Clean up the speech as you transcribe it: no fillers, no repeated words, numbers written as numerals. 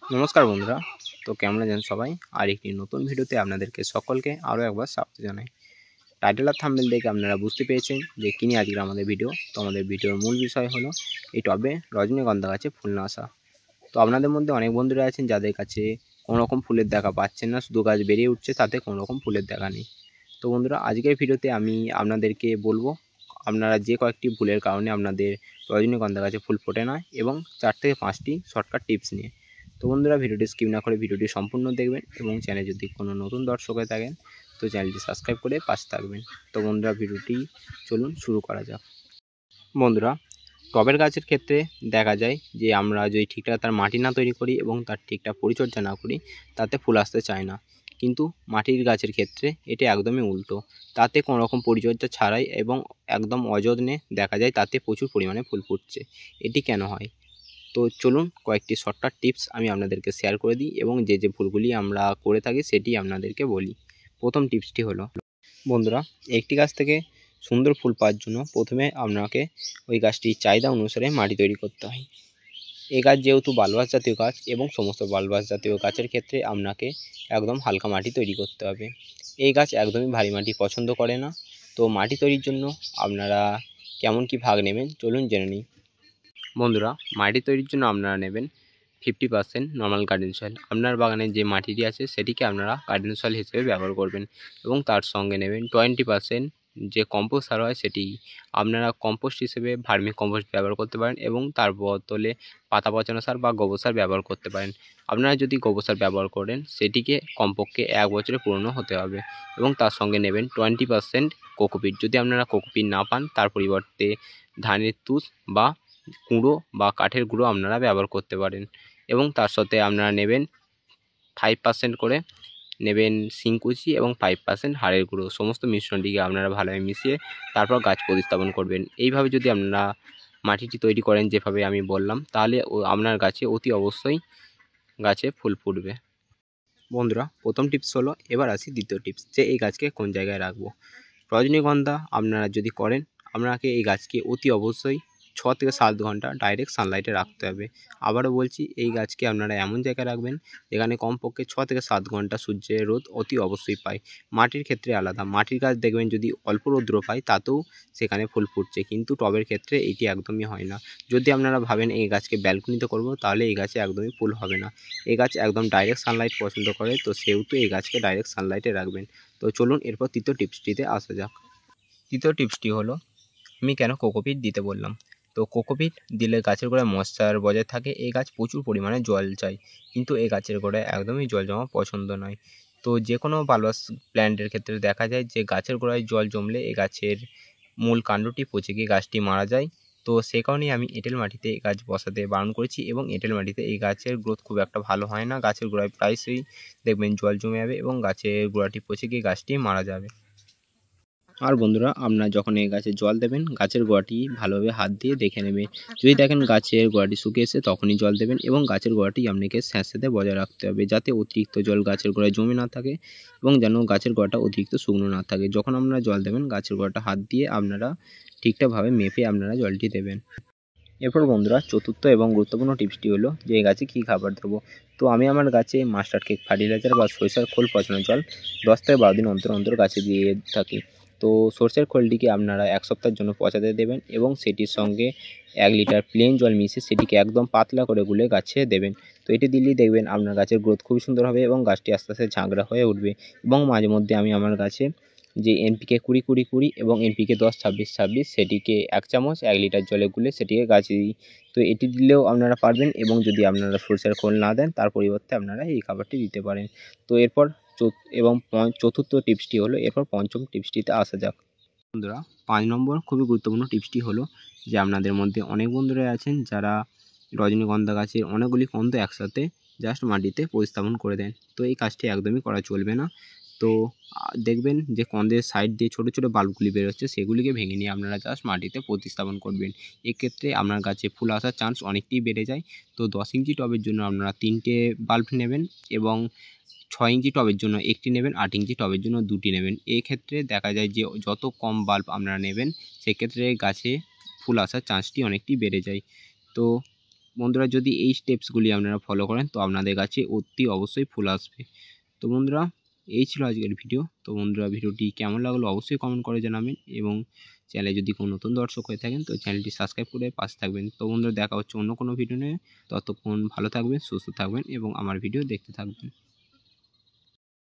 নমস্কার বন্ধুরা। তো কেমন আছেন সবাই? আর একটি নতুন ভিডিওতে আপনাদেরকে সকলকে আরও একবার স্বাগত জানাই। টাইটেল আর থাম্বনেল দেখে আপনারা বুঝতে পেরেছেন যে কী নিয়ে আজকের আমাদের ভিডিও। তো আমাদের ভিডিওর মূল বিষয় হলো এই টবে রজনীগন্ধা গাছে ফুল না আসা। তো আপনাদের মধ্যে অনেক বন্ধুরা আছেন যাদের কাছে কোনো রকম ফুলের দেখা পাচ্ছেন না, শুধু গাছ বেরিয়ে উঠছে, তাতে কোনো রকম ফুলের দেখা নেই। তো বন্ধুরা, আজকের ভিডিওতে আমি আপনাদেরকে বলবো আপনারা যে কয়েকটি ভুলের কারণে আপনাদের রজনীগন্ধা গাছে ফুল ফোটে না, এবং 4 থেকে 5টি শর্টকাট টিপস নিয়ে। তো বন্ধুরা, ভিডিওটি স্কিপ না করে ভিডিওটি সম্পূর্ণ দেখবেন, এবং চ্যানেলে যদি কোনো নতুন দর্শক হয়ে থাকেন তো চ্যানেলটি সাবস্ক্রাইব করে পাশে থাকবেন। তো বন্ধুরা, ভিডিওটি চলুন শুরু করা যাক। বন্ধুরা, টবের গাছের ক্ষেত্রে দেখা যায় যে আমরা যদি ঠিকঠাক তার মাটি না তৈরি করি এবং তার ঠিকঠাক পরিচর্যা না করি, তাতে ফুল আসতে চায় না। কিন্তু মাটির গাছের ক্ষেত্রে এটা একদমই উল্টো। তাতে কোনো রকম পরিচর্যা ছাড়াই এবং একদম অযত্নে দেখা যায় তাতে প্রচুর পরিমাণে ফুল ফুটছে। এটি কেন হয়? তো চলুন কয়েকটি শর্টকাট টিপস আমি আপনাদেরকে শেয়ার করে দিই, এবং যে ভুলগুলি আমরা করে থাকি সেটি আপনাদেরকে বলি। প্রথম টিপসটি হলো, বন্ধুরা, একটি গাছ থেকে সুন্দর ফুল পাওয়ার জন্য প্রথমে আপনাকে ওই গাছটির চাহিদা অনুসারে মাটি তৈরি করতে হয়। এই গাছ যেহেতু বালবাস জাতীয় গাছ, এবং সমস্ত বালবাস জাতীয় গাছের ক্ষেত্রে আপনাকে একদম হালকা মাটি তৈরি করতে হবে। এই গাছ একদমই ভারী মাটি পছন্দ করে না। তো মাটি তৈরির জন্য আপনারা কেমন কি ভাগ নেবেন চলুন জেনে নিই। বন্ধুরা, মাটি তৈরির জন্য আপনারা নেবেন 50% নর্মাল গার্ডেন সয়েল। আপনার বাগানে যে মাটিটি আছে সেটিকে আপনারা গার্ডেন সয়েল হিসেবে ব্যবহার করবেন, এবং তার সঙ্গে নেবেন 20% যে কম্পোস্ট সার হয় সেটি। আপনারা কম্পোস্ট হিসেবে ভার্মি কম্পোস্ট ব্যবহার করতে পারেন, এবং তার বদলে পাতা পচানো সার বা গোবর সার ব্যবহার করতে পারেন। আপনারা যদি গোবর সার ব্যবহার করেন সেটিকে কমপক্ষে 1 বছরে পুরনো হতে হবে, এবং তার সঙ্গে নেবেন 20% কোকোপিট। যদি আপনারা কোকোপিট না পান, তার পরিবর্তে ধানের তুষ বা গুঁড়ো বা কাঠের গুঁড়ো আপনারা ব্যবহার করতে পারেন, এবং তার সাথে আপনারা নেবেন 5% করে নেবেন শিংকুচি, এবং 5% হাড়ের গুঁড়ো। সমস্ত মিশ্রণটিকে আপনারা ভালোভাবে মিশিয়ে তারপর গাছ প্রতিস্থাপন করবেন। এইভাবে যদি আপনারা মাটিটি তৈরি করেন যেভাবে আমি বললাম, তাহলে আপনার গাছে অতি অবশ্যই গাছে ফুল ফুটবে। বন্ধুরা, প্রথম টিপস হলো, এবার আসি দ্বিতীয় টিপস, যে এই গাছকে কোন জায়গায় রাখবো। রজনীগন্ধা আপনারা যদি করেন, আপনাকে এই গাছকে অতি অবশ্যই 6 থেকে 7 ঘন্টা ডাইরেক্ট সানলাইটে রাখতে হবে। আবারও বলছি, এই গাছকে আপনারা এমন জায়গায় রাখবেন যেখানে কমপক্ষে 6 থেকে 7 ঘন্টা সূর্যের রোদ অতি অবশ্যই পায়। মাটির ক্ষেত্রে আলাদা, মাটির গাছ দেখবেন যদি অল্প রৌদ্র পায় তাতেও সেখানে ফুল ফুটছে, কিন্তু টবের ক্ষেত্রে এটি একদমই হয় না। যদি আপনারা ভাবেন এই গাছকে ব্যালকনিতে করব, তাহলে এই গাছে একদমই ফুল হবে না। এই গাছ একদম ডাইরেক্ট সানলাইট পছন্দ করে, তো সেহেতু এই গাছকে ডাইরেক্ট সানলাইটে রাখবেন। তো চলুন এরপর তৃতীয় টিপসটিতে আসা যাক। তৃতীয় টিপসটি হলো, আমি কেন কোকোপিট দিতে বললাম। তো কোকোপিট দিলে গাছের গোড়ায় ময়েশ্চার বজায় থাকে। এই গাছ প্রচুর পরিমাণে জল চায়, কিন্তু এই গাছের গোড়ায় একদমই জল জমা পছন্দ নয়। তো যে কোনো বালবাস প্ল্যান্টের ক্ষেত্রে দেখা যায় যে গাছের গোড়ায় জল জমলে এই গাছের মূল কাণ্ডটি পচে গিয়ে গাছটি মারা যায়। তো সে কারণেই আমি এঁটেল মাটিতে এই গাছ বসাতে বারণ করেছি, এবং এঁটেল মাটিতে এই গাছের গ্রোথ খুব একটা ভালো হয় না। গাছের গোড়ায় প্রায়শই দেখবেন জল জমে যাবে, এবং গাছের গোড়াটি পচে গিয়ে গাছটি মারা যাবে। আর বন্ধুরা, আপনারা যখন এই গাছে জল দেবেন, গাছের গোড়াটি ভালোভাবে হাত দিয়ে দেখে নেবেন। যদি দেখেন গাছের গোড়াটি শুকিয়ে এসে, তখনই জল দেবেন, এবং গাছের গোড়াটি আপনাকে স্যাঁতস্যাঁতে বজায় রাখতে হবে, যাতে অতিরিক্ত জল গাছের গোড়ায় জমে না থাকে, এবং যেন গাছের গোড়াটা অতিরিক্ত শুকনো না থাকে। যখন আপনারা জল দেবেন, গাছের গোড়াটা হাত দিয়ে আপনারা ঠিকঠাকভাবে মেপে আপনারা জলটি দেবেন। এরপর বন্ধুরা, চতুর্থ এবং গুরুত্বপূর্ণ টিপসটি হলো যে এই গাছে কী খাবার দেবো। তো আমি আমার গাছে মাস্টার্ড কেক, ফার্টিলাইজার বা সরিষার খোল পচানো জল 10 থেকে 12 দিন অন্তর অন্তর গাছে দিয়ে থাকি। তো সরষের খোলটিকে আপনারা 1 সপ্তাহের জন্য পচাতে দেবেন, এবং সেটির সঙ্গে 1 লিটার প্লেন জল মিশিয়ে সেটিকে একদম পাতলা করে গুলে গাছে দেবেন। তো এটি দিলেই দেখবেন আপনার গাছের গ্রোথ খুবই সুন্দর হবে, এবং গাছটি আস্তে আস্তে ঝাঁকড়া হয়ে উঠবে। এবং মাঝে মধ্যে আমি আমার গাছে যে এনপিকে 20-20-20 এবং এনপিকে 10-26-26 সেটিকে 1 চামচ 1 লিটার জলে গুলে সেটিকে গাছে দিই। তো এটি দিলেও আপনারা পারবেন, এবং যদি আপনারা সরষের খোল না দেন, তার পরিবর্তে আপনারা এই খাবারটি দিতে পারেন। তো এরপর চতুর্থ টিপসটি হলো, এরপর পঞ্চম টিপসটিতে আসা যাক। বন্ধুরা, 5 নম্বর খুবই গুরুত্বপূর্ণ টিপসটি হলো যে আপনাদের মধ্যে অনেক বন্ধুরাই আছেন যারা রজনীগন্ধা গাছের অনেকগুলি কন্দ একসাথে জাস্ট মাটিতে প্রতিস্থাপন করে দেন। তো এই কাজটি একদমই করা চলবে না। তো দেখবেন যে কন্দের সাইড দিয়ে ছোটো ছোটো বাল্বগুলি বেরোচ্ছে, সেগুলিকে ভেঙে নিয়ে আপনারা জাস্ট মাটিতে প্রতিস্থাপন করবেন। এক্ষেত্রে আপনার গাছে ফুল আসার চান্স অনেকটাই বেড়ে যায়। তো 10 ইঞ্চি টবের জন্য আপনারা 3টে বাল্ব নেবেন, এবং 6 ইঞ্চি টবের জন্য 1টি নেবেন, 8 ইঞ্চি টবের জন্য 2টি নেবেন। এক্ষেত্রে দেখা যায় যে যত কম বাল্ব আপনারা নেবেন, সেক্ষেত্রে গাছে ফুল আসার চান্সটি অনেকটাই বেড়ে যায়। তো বন্ধুরা যদি এই স্টেপসগুলি আপনারা ফলো করেন তো আপনাদের কাছে অতি অবশ্যই ফুল আসবে। তো বন্ধুরা এই ছিল আজকের ভিডিও। তো বন্ধুরা ভিডিওটি কেমন লাগলো অবশ্যই কমেন্ট করে জানাবেন, এবং চ্যানেলে যদি কোনো নতুন দর্শক হয়ে থাকেন তো চ্যানেলটি সাবস্ক্রাইব করে পাশে থাকবেন। তো বন্ধুরা দেখা হচ্ছে অন্য কোনো ভিডিও নিয়ে। ততক্ষণ ভালো থাকবেন, সুস্থ থাকবেন এবং আমার ভিডিও দেখতে থাকবেন।